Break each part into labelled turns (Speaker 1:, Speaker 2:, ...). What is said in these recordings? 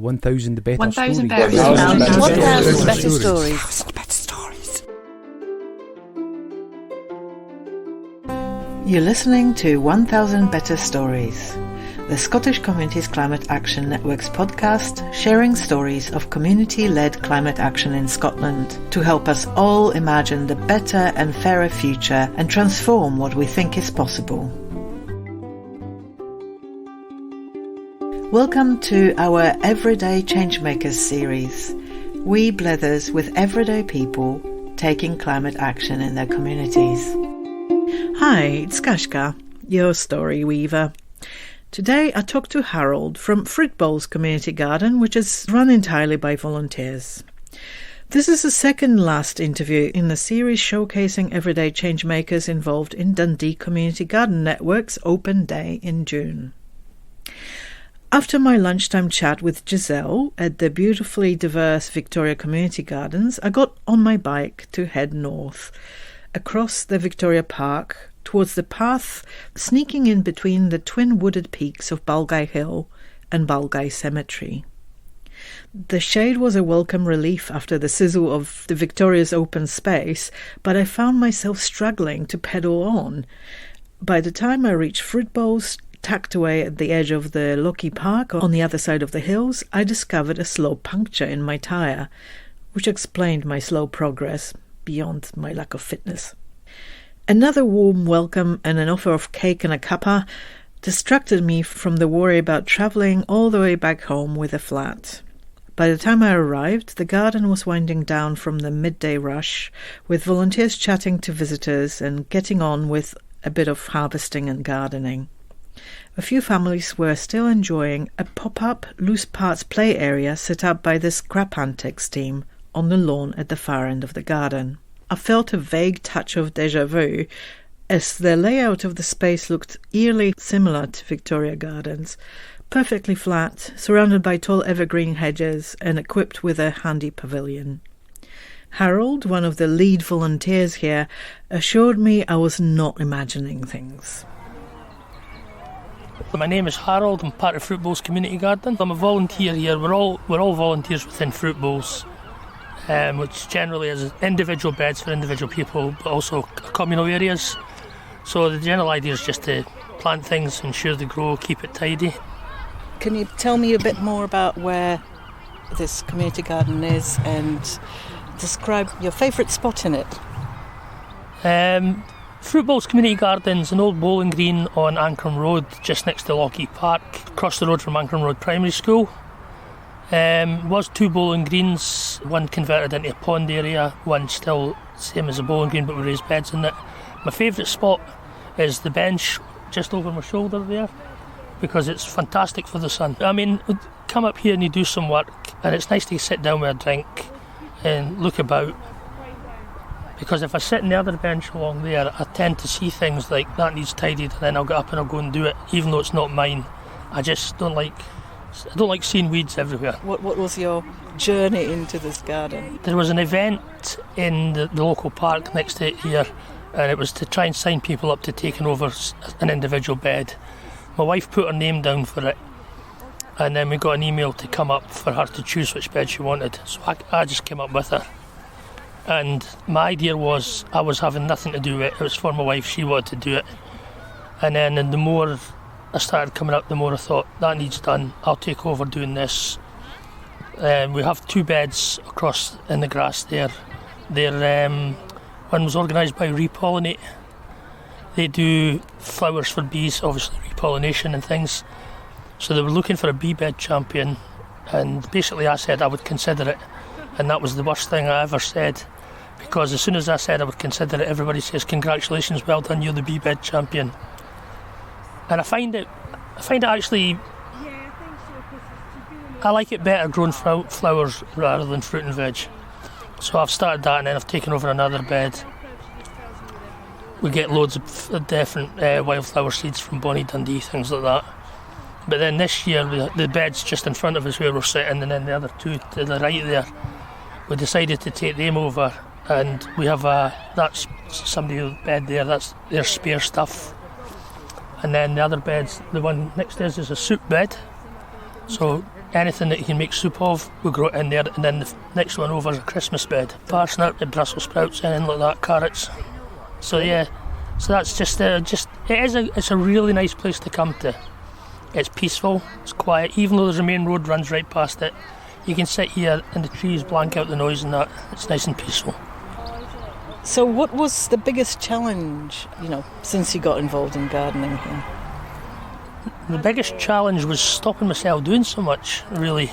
Speaker 1: 1,000 better
Speaker 2: 1,000
Speaker 1: stories.
Speaker 2: better
Speaker 3: 1,000 better stories.
Speaker 1: 1,000 better stories.
Speaker 3: You're listening to 1,000 Better Stories, the Scottish Communities Climate Action Network's podcast sharing stories of community-led climate action in Scotland to help us all imagine the better and fairer future and transform what we think is possible. Welcome to our Everyday Changemakers series. We blethers with everyday people taking climate action in their communities. Hi, it's Kaska, your story weaver. Today I talk to Harold from Fruibowls Community Garden, which is run entirely by volunteers. This is the second last interview in the series showcasing everyday changemakers involved in Dundee Community Garden Network's Open Day in June. After my lunchtime chat with Giselle at the beautifully diverse Victoria Community Gardens, I got on my bike to head north, across the Victoria Park, towards the path sneaking in between the twin wooded peaks of Balgai Hill and Balgai Cemetery. The shade was a welcome relief after the sizzle of the Victoria's open space, but I found myself struggling to pedal on. By the time I reached Fruibowls, tucked away at the edge of the Lochie Park on the other side of the hills, I discovered a slow puncture in my tyre, which explained my slow progress beyond my lack of fitness. Another warm welcome and an offer of cake and a cuppa distracted me from the worry about travelling all the way back home with a flat. By the time I arrived, the garden was winding down from the midday rush, with volunteers chatting to visitors and getting on with a bit of harvesting and gardening. A few families were still enjoying a pop-up loose parts play area set up by the Scrap Antics team on the lawn at the far end of the garden. I felt a vague touch of déjà vu, as the layout of the space looked eerily similar to Victoria Gardens, perfectly flat, surrounded by tall evergreen hedges and equipped with a handy pavilion. Harold, one of the lead volunteers here, assured me I was not imagining things.
Speaker 4: My name is Harold. I'm part of Fruibowls Community Garden. I'm a volunteer here. We're all volunteers within Fruibowls, which generally is individual beds for individual people, but also communal areas. So the general idea is just to plant things, ensure they grow, keep it tidy.
Speaker 3: Can you tell me a bit more about where this community garden is and describe your favourite spot in it?
Speaker 4: Fruibowls Community Garden's an old bowling green on Ancrum Road, just next to Lochie Park, across the road from Ancrum Road Primary School. Was two bowling greens, one converted into a pond area, one still same as a bowling green but with raised beds in it. My favourite spot is the bench just over my shoulder there, because it's fantastic for the sun. I mean, come up here and you do some work and it's nice to sit down with a drink and look about, because if I sit on the other bench along there, I tend to see things like that needs tidied, and then I'll get up and I'll go and do it, even though it's not mine. I just don't like seeing weeds everywhere.
Speaker 3: What was your journey into this garden?
Speaker 4: There was an event in the local park next to it here, and it was to try and sign people up to taking over an individual bed. My wife put her name down for it, and then we got an email to come up for her to choose which bed she wanted. So I just came up with her. And my idea was, I was having nothing to do with it. It was for my wife, she wanted to do it. And then the more I started coming up, the more I thought, that needs done, I'll take over doing this. We have two beds across in the grass there. One was organised by Repollinate. They do flowers for bees, obviously repollination and things. So they were looking for a bee bed champion, and basically I said I would consider it. And that was the worst thing I ever said, because as soon as I said I would consider it, everybody says, congratulations, well done, you're the bee bed champion. And I find it actually, I like it better growing flowers rather than fruit and veg. So I've started that, and then I've taken over another bed. We get loads of different wildflower seeds from Bonnie Dundee, things like that. But then this year, the bed's just in front of us where we're sitting, and then the other two to the right there, we decided to take them over, and we have that's somebody's bed there, that's their spare stuff. And then the other beds, the one next to us is a soup bed. So anything that you can make soup of, we grow it in there. And then the next one over is a Christmas bed. Parsnip, the Brussels sprouts, anything like that, carrots. So yeah, so that's it's a really nice place to come to. It's peaceful, it's quiet, even though there's a main road runs right past it. You can sit here and the trees blank out the noise and that. It's nice and peaceful.
Speaker 2: So what was the biggest challenge, since you got involved in gardening here?
Speaker 4: The biggest challenge was stopping myself doing so much, really.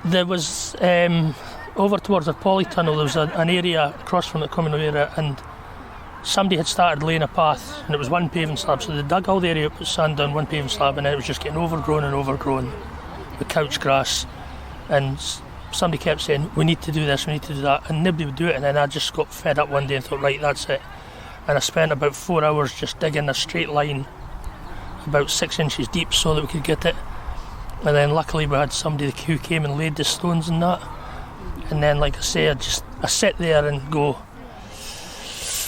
Speaker 4: There was, over towards the polytunnel, there was an area across from the communal area, and somebody had started laying a path, and it was one paving slab, so they dug all the area, put sand down, one paving slab, and then it was just getting overgrown with couch grass. And somebody kept saying, we need to do this, we need to do that, and nobody would do it. And then I just got fed up one day and thought, right, that's it. And I spent about 4 hours just digging a straight line about 6 inches deep so that we could get it. And then luckily we had somebody who came and laid the stones and that. And then, like I say, I sit there and go,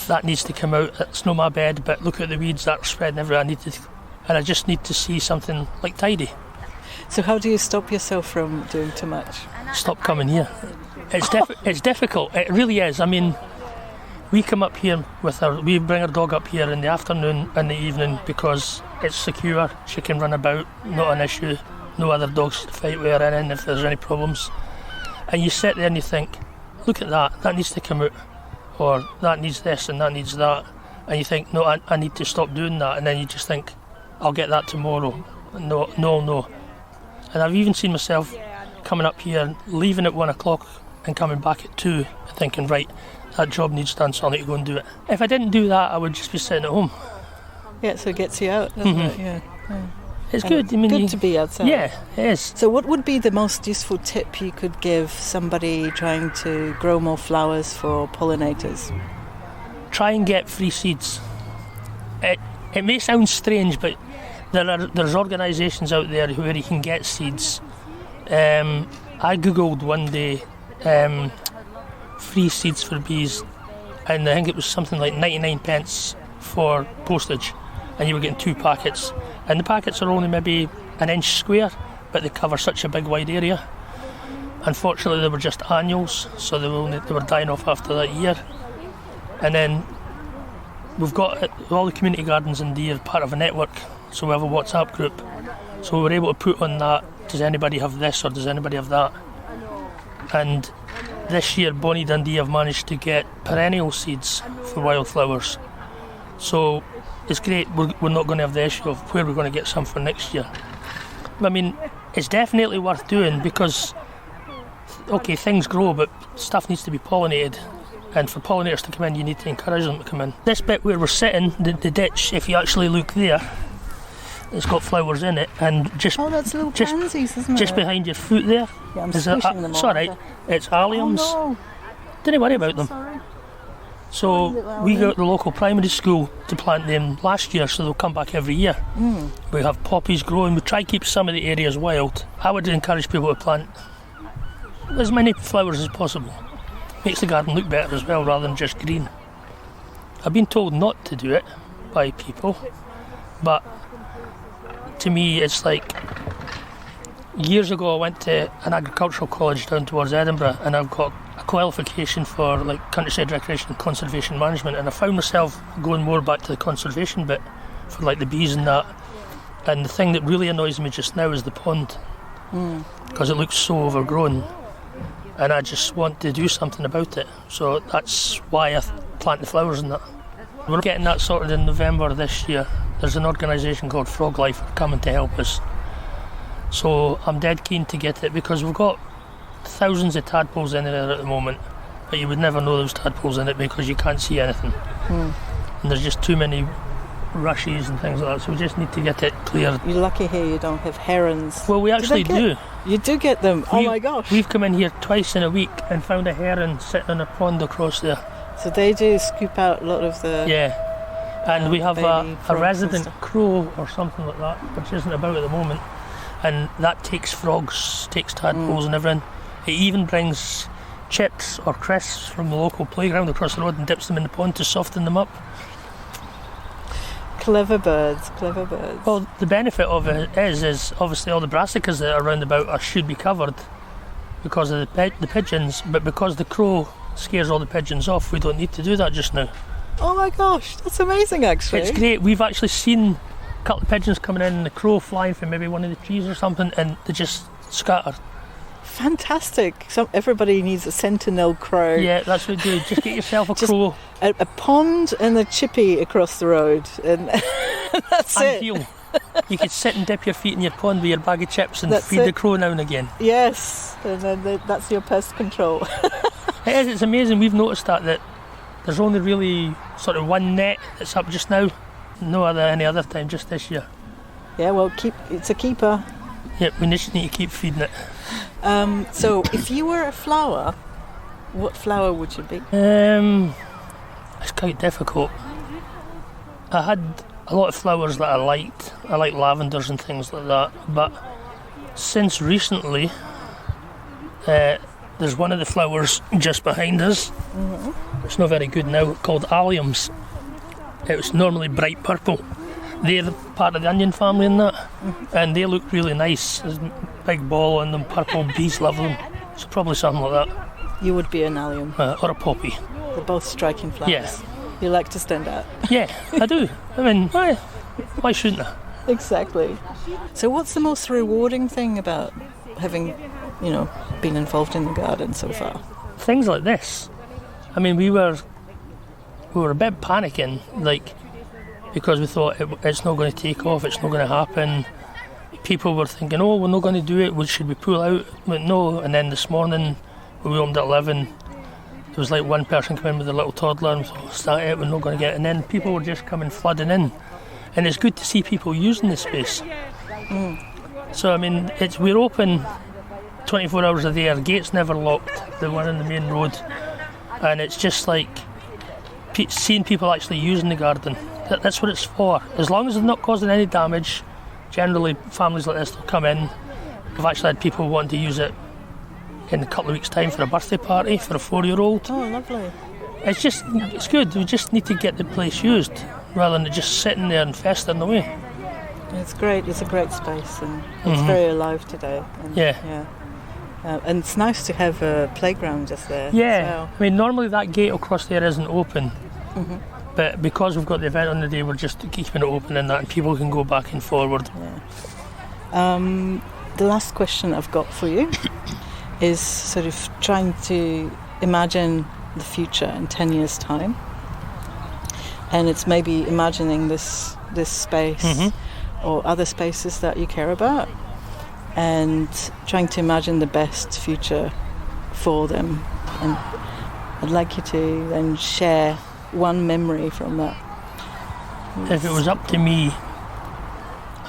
Speaker 4: that needs to come out, it's not my bed, but look at the weeds that are spreading everywhere. And I just need to see something like tidy.
Speaker 2: So how do you stop yourself from doing too much?
Speaker 4: Stop coming here. It's difficult. It really is. I mean, we come up here we bring our dog up here in the afternoon and the evening because it's secure. She can run about, not an issue. No other dogs to fight with her in if there's any problems. And you sit there and you think, look at that needs to come out. Or that needs this and that needs that. And you think, no, I need to stop doing that. And then you just think, I'll get that tomorrow. No. And I've even seen myself coming up here, leaving at 1 o'clock and coming back at 2 and thinking, right, that job needs done, so I need to go and do it. If I didn't do that, I would just be sitting at home.
Speaker 2: Yeah, so it gets you out, doesn't it? Yeah.
Speaker 4: It's good. I mean,
Speaker 2: good to be outside.
Speaker 4: Yeah, it is.
Speaker 2: So what would be the most useful tip you could give somebody trying to grow more flowers for pollinators?
Speaker 4: Try and get free seeds. It may sound strange, but there's organisations out there where you can get seeds. I googled one day free seeds for bees, and I think it was something like 99 pence for postage, and you were getting 2 packets, and the packets are only maybe an inch square, but they cover such a big wide area. Unfortunately they were just annuals, so they were dying off after that year. And then we've got all the community gardens in Dundee are part of a network, so we have a WhatsApp group, so we're able to put on that, does anybody have this or does anybody have that? And this year Bonnie Dundee have managed to get perennial seeds for wildflowers, so it's great. We're not going to have the issue of where we're going to get some for next year. I mean, it's definitely worth doing because, okay, things grow, but stuff needs to be pollinated. And for pollinators to come in, you need to encourage them to come in. This bit where we're sitting, the ditch, if you actually look there, it's got flowers in it. And just
Speaker 2: that's little pansies, isn't it?
Speaker 4: Just behind your foot there.
Speaker 2: Yeah, I'm squishing them.
Speaker 4: It's all right. It's alliums.
Speaker 2: Oh, no.
Speaker 4: Don't worry about them.
Speaker 2: Sorry.
Speaker 4: So we got the local primary school to plant them last year, so they'll come back every year. We have poppies growing. We try to keep some of the areas wild. I would encourage people to plant as many flowers as possible. Makes the garden look better as well, rather than just green. I've been told not to do it by people, but to me it's like, years ago I went to an agricultural college down towards Edinburgh, and I've got a qualification for like countryside recreation and conservation management, and I found myself going more back to the conservation bit for like the bees and that. And the thing that really annoys me just now is the pond, because it looks so overgrown, and I just want to do something about it. So that's why I plant the flowers and that. We're getting that sorted in November this year. There's an organisation called Frog Life coming to help us. So I'm dead keen to get it, because we've got thousands of tadpoles in there at the moment, but you would never know there was tadpoles in it because you can't see anything. And there's just too many rushes and things like that, so we just need to get it cleared.
Speaker 2: You're lucky here you don't have herons.
Speaker 4: Well, we actually do.
Speaker 2: You do get them? Oh my gosh.
Speaker 4: We've come in here twice in a week and found a heron sitting on a pond across there.
Speaker 2: So they do scoop out a lot of the...
Speaker 4: Yeah. And we have a resident
Speaker 2: and
Speaker 4: crow or something like that, which isn't about at the moment, and that takes frogs, takes tadpoles and everything. It even brings chips or crisps from the local playground across the road and dips them in the pond to soften them up.
Speaker 2: Clever birds, clever birds.
Speaker 4: Well, the benefit of it is obviously all the brassicas that are round about should be covered because of the pigeons, but because the crow scares all the pigeons off, we don't need to do that just now.
Speaker 2: Oh my gosh, that's amazing actually.
Speaker 4: It's great. We've actually seen a couple of pigeons coming in and the crow flying from maybe one of the trees or something, and they just scatter.
Speaker 2: Fantastic. Everybody needs a sentinel crow.
Speaker 4: Yeah, that's what we do. Just get yourself a crow.
Speaker 2: A pond and a chippy across the road, and that's
Speaker 4: Ideal.
Speaker 2: it.
Speaker 4: You could sit and dip your feet in your pond with your bag of chips and
Speaker 2: That's
Speaker 4: feed
Speaker 2: it.
Speaker 4: the crow now and again.
Speaker 2: Yes, and then that's your pest control.
Speaker 4: It is, it's amazing. We've noticed that there's only really sort of one net that's up just now. No any other time, just this year.
Speaker 2: Yeah, well, it's a keeper.
Speaker 4: Yep, we just need to keep feeding it.
Speaker 2: So, if you were a flower, what flower would you be?
Speaker 4: It's quite difficult. I had a lot of flowers that I liked. I like lavenders and things like that. But since recently, there's one of the flowers just behind us. Mm-hmm. It's not very good now, called alliums. It was normally bright purple. They're part of the onion family in that, and they look really nice. There's a big ball on them, purple, bees love them. So probably something like that.
Speaker 2: You would be an allium.
Speaker 4: Or a poppy.
Speaker 2: They're both striking flowers.
Speaker 4: Yeah.
Speaker 2: You like to stand out.
Speaker 4: Yeah, I do. I mean, why shouldn't I?
Speaker 2: Exactly. So what's the most rewarding thing about having, been involved in the garden so far?
Speaker 4: Things like this. I mean, we were a bit panicking, because we thought it's not going to take off, it's not going to happen. People were thinking, oh, we're not going to do it, should we pull out? But no, and then this morning, when we opened at 11, there was one person come in with a little toddler and we thought, is that it? We're not going to get it. And then people were just coming flooding in. And it's good to see people using the space. So, I mean, we're open 24 hours a day. Our gate's never locked, the one on the main road. And it's just seeing people actually using the garden. That's what it's for. As long as they're not causing any damage, generally families like this will come in. We've actually had people wanting to use it in a couple of weeks' time for a birthday party for a 4-year-old.
Speaker 2: Oh, lovely.
Speaker 4: It's good. We just need to get the place used rather than just sitting there and festering away.
Speaker 2: It's great. It's a great space, and it's very alive today. And,
Speaker 4: yeah.
Speaker 2: And it's nice to have a playground just there.
Speaker 4: Yeah.
Speaker 2: So.
Speaker 4: I mean, normally that gate across there isn't open. Mm-hmm. But because we've got the event on the day, we're just keeping it open and that, and people can go back and forward.
Speaker 2: Yeah. The last question I've got for you is sort of trying to imagine the future in 10 years' time. And it's maybe imagining this space or other spaces that you care about, and trying to imagine the best future for them. And I'd like you to then share one memory from that.
Speaker 4: If it was up to me,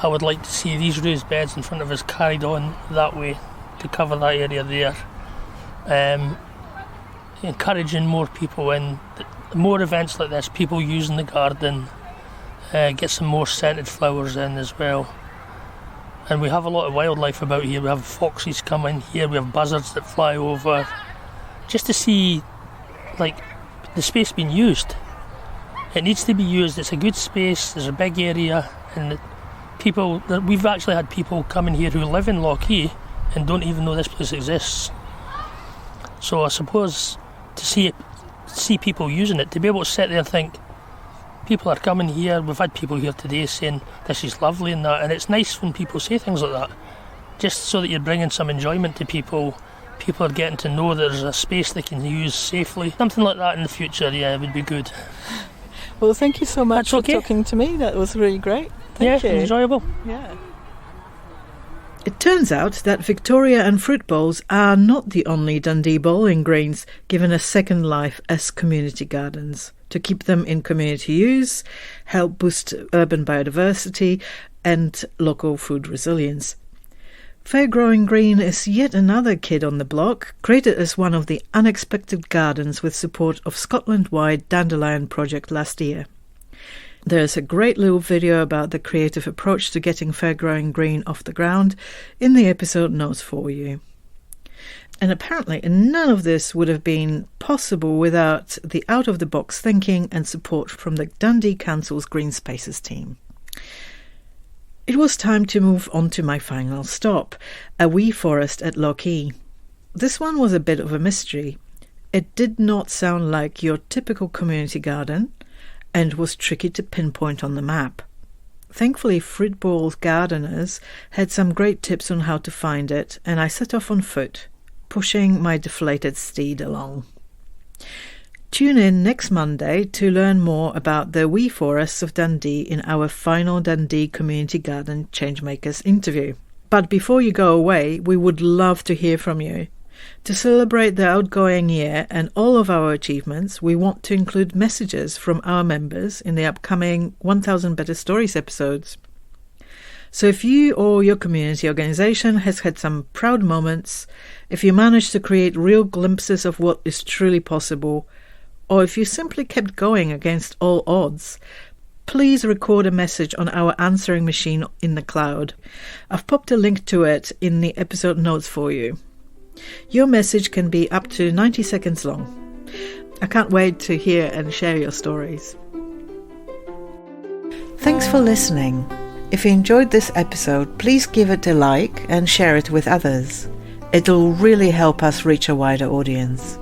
Speaker 4: I would like to see these raised beds in front of us carried on that way to cover that area there. Encouraging more people in, more events like this, people using the garden, get some more scented flowers in as well. And we have a lot of wildlife about here. We have foxes coming here, we have buzzards that fly over. Just to see the space being used. It needs to be used. It's a good space, there's a big area, and we've actually had people come in here who live in Lochee and don't even know this place exists. So I suppose to see people using it, to be able to sit there and think, people are coming here, we've had people here today saying this is lovely and that, and it's nice when people say things like that, just so that you're bringing some enjoyment to people. People are getting to know there's a space they can use safely. Something like that in the future, would be good.
Speaker 2: Well, thank you so much for talking to me. That was really great. Thank you.
Speaker 4: Enjoyable.
Speaker 2: Yeah.
Speaker 3: It turns out that Victoria and Fruibowls are not the only Dundee bowling greens given a second life as community gardens, to keep them in community use, help boost urban biodiversity and local food resilience. Fairgrowing Green is yet another kid on the block, created as one of the unexpected gardens with support of Scotland-wide Dandelion project last year. There's a great little video about the creative approach to getting Fairgrowing Green off the ground in the episode notes for you.
Speaker 2: And apparently none of this would have been possible without the out-of-the-box thinking and support from the Dundee Council's Green Spaces team. It was time to move on to my final stop, a wee forest at Lochee. This one was a bit of a mystery. It did not sound like your typical community garden and was tricky to pinpoint on the map. Thankfully, Fruibowls gardeners had some great tips on how to find it, and I set off on foot, pushing my deflated steed along. Tune in next Monday to learn more about the wee forests of Dundee in our final Dundee Community Garden Changemakers interview. But before you go away, we would love to hear from you. To celebrate the outgoing year and all of our achievements, we want to include messages from our members in the upcoming 1000 Better Stories episodes. So if you or your community organisation has had some proud moments, if you managed to create real glimpses of what is truly possible, or if you simply kept going against all odds, please record a message on our answering machine in the cloud. I've popped a link to it in the episode notes for you. Your message can be up to 90 seconds long. I can't wait to hear and share your stories.
Speaker 3: Thanks for listening. If you enjoyed this episode, please give it a like and share it with others. It'll really help us reach a wider audience.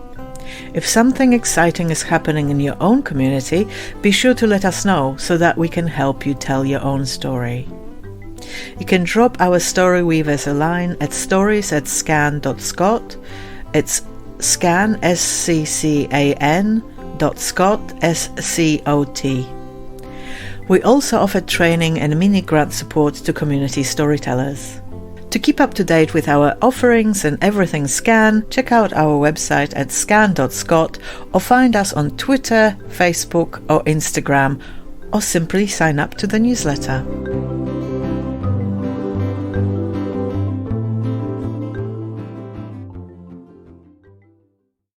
Speaker 3: If something exciting is happening in your own community, be sure to let us know so that we can help you tell your own story. You can drop our story weavers a line at stories@scan.scot. It's scan, SCCAN, .scot, SCOT. We also offer training and mini-grant support to community storytellers. To keep up to date with our offerings and everything Scan, check out our website at scan.scot or find us on Twitter, Facebook or Instagram, or simply sign up to the newsletter.